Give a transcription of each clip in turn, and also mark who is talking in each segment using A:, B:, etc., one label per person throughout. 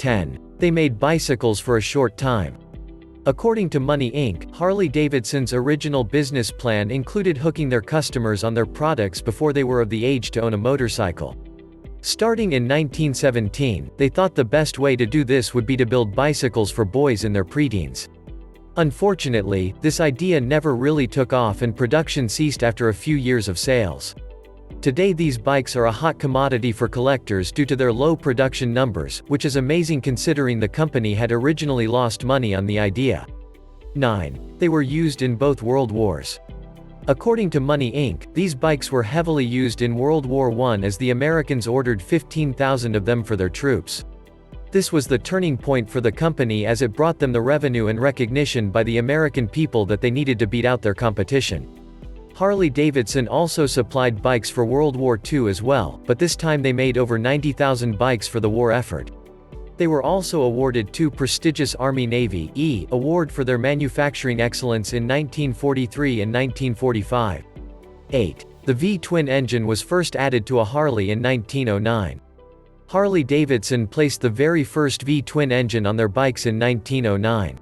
A: 10. They made bicycles for a short time. According to Money Inc., Harley Davidson's original business plan included hooking their customers on their products before they were of the age to own a motorcycle. Starting in 1917, they thought the best way to do this would be to build bicycles for boys in their preteens. Unfortunately, this idea never really took off and production ceased after a few years of sales. Today these bikes are a hot commodity for collectors due to their low production numbers, which is amazing considering the company had originally lost money on the idea. 9. They were used in both World Wars. According to Money Inc., these bikes were heavily used in World War I as the Americans ordered 15,000 of them for their troops. This was the turning point for the company as it brought them the revenue and recognition by the American people that they needed to beat out their competition. Harley Davidson also supplied bikes for World War II as well, but this time they made over 90,000 bikes for the war effort. They were also awarded 2 prestigious Army-Navy award for their manufacturing excellence in 1943 and 1945. 8. The VTwin engine was first added to a Harley in 1909. Harley Davidson placed the very first VTwin engine on their bikes in 1909.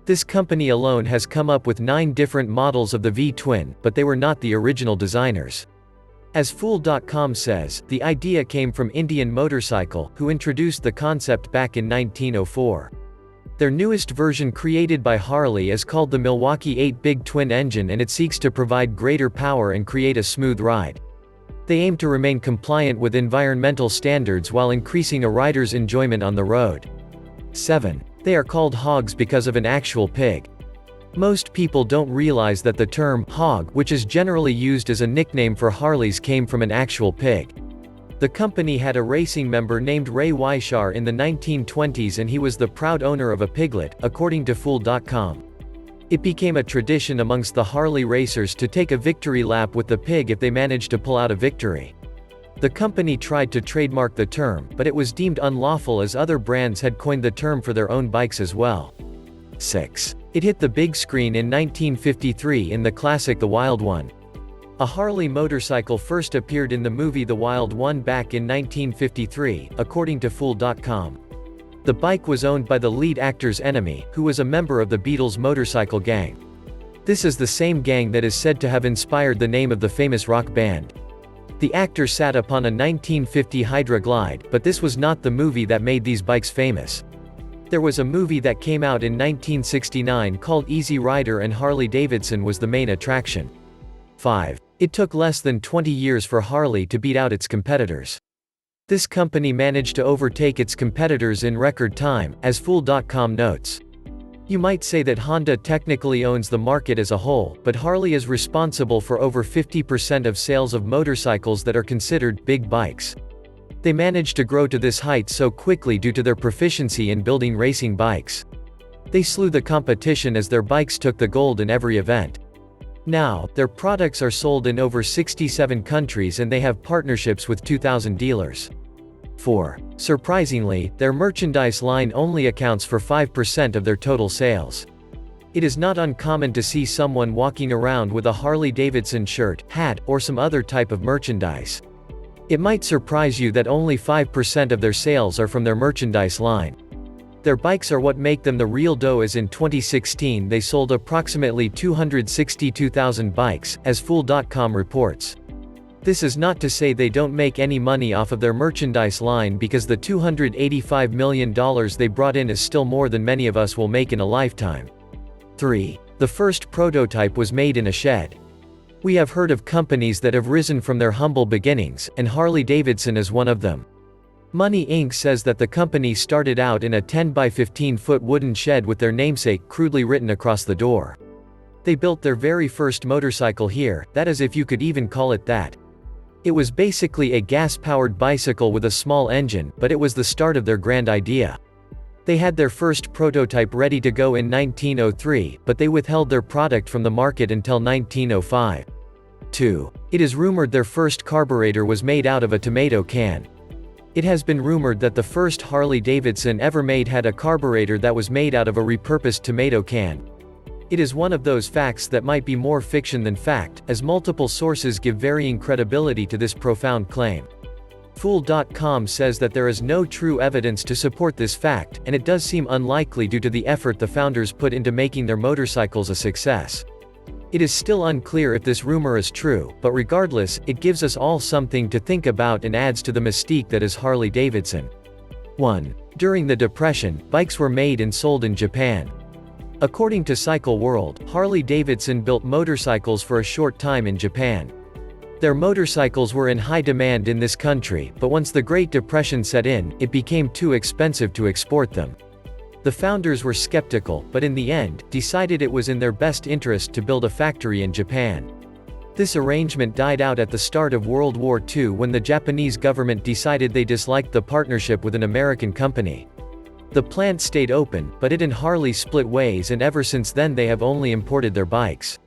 A: This company alone has come up with 9 different models of the VTwin, but they were not the original designers. As Fool.com says, the idea came from Indian Motorcycle, who introduced the concept back in 1904. Their newest version created by Harley is called the Milwaukee 8 Big Twin Engine, and it seeks to provide greater power and create a smooth ride. They aim to remain compliant with environmental standards while increasing a rider's enjoyment on the road. 7. They are called hogs because of an actual pig. Most people don't realize that the term hog, which is generally used as a nickname for Harleys, came from an actual pig. The company had a racing member named Ray Weishar in the 1920s, and he was the proud owner of a piglet, according to Fool.com. It became a tradition amongst the Harley racers to take a victory lap with the pig if they managed to pull out a victory. The company tried to trademark the term, but it was deemed unlawful as other brands had coined the term for their own bikes as well. 6. It hit the big screen in 1953 in the classic The Wild One. A Harley motorcycle first appeared in the movie The Wild One back in 1953, according to Fool.com. The bike was owned by the lead actor's enemy, who was a member of the Beatles' motorcycle gang. This is the same gang that is said to have inspired the name of the famous rock band. The actor sat upon a 1950 Hydra Glide, but this was not the movie that made these bikes famous. There was a movie that came out in 1969 called Easy Rider, and Harley Davidson was the main attraction. 5. It took less than 20 years for Harley to beat out its competitors. This company managed to overtake its competitors in record time, as Fool.com notes. You might say that Honda technically owns the market as a whole, but Harley is responsible for over 50% of sales of motorcycles that are considered big bikes. They managed to grow to this height so quickly due to their proficiency in building racing bikes. They slew the competition as their bikes took the gold in every event. Now, their products are sold in over 67 countries and they have partnerships with 2,000 dealers. 4. Surprisingly, their merchandise line only accounts for 5% of their total sales. It is not uncommon to see someone walking around with a Harley Davidson shirt, hat, or some other type of merchandise. It might surprise you that only 5% of their sales are from their merchandise line. Their bikes are what make them the real dough, as in 2016 they sold approximately 262,000 bikes, as Fool.com reports. This is not to say they don't make any money off of their merchandise line, because the $285 million they brought in is still more than many of us will make in a lifetime. 3. The first prototype was made in a shed. We have heard of companies that have risen from their humble beginnings, and Harley Davidson is one of them. Money Inc. says that the company started out in a 10 by 15 foot wooden shed with their namesake crudely written across the door. They built their very first motorcycle here, that is, if you could even call it that. It was basically a gas-powered bicycle with a small engine, but it was the start of their grand idea. They had their first prototype ready to go in 1903, but they withheld their product from the market until 1905. 2. It is rumored their first carburetor was made out of a tomato can. It has been rumored that the first Harley Davidson ever made had a carburetor that was made out of a repurposed tomato can. It is one of those facts that might be more fiction than fact, as multiple sources give varying credibility to this profound claim. Fool.com says that there is no true evidence to support this fact, and it does seem unlikely due to the effort the founders put into making their motorcycles a success. It is still unclear if this rumor is true, but regardless, it gives us all something to think about and adds to the mystique that is Harley Davidson. 1. During the Depression, bikes were made and sold in Japan. According to Cycle World, Harley Davidson built motorcycles for a short time in Japan. Their motorcycles were in high demand in this country, but once the Great Depression set in, it became too expensive to export them. The founders were skeptical, but in the end, decided it was in their best interest to build a factory in Japan. This arrangement died out at the start of World War II when the Japanese government decided they disliked the partnership with an American company. The plant stayed open, but it and Harley split ways, and ever since then they have only imported their bikes.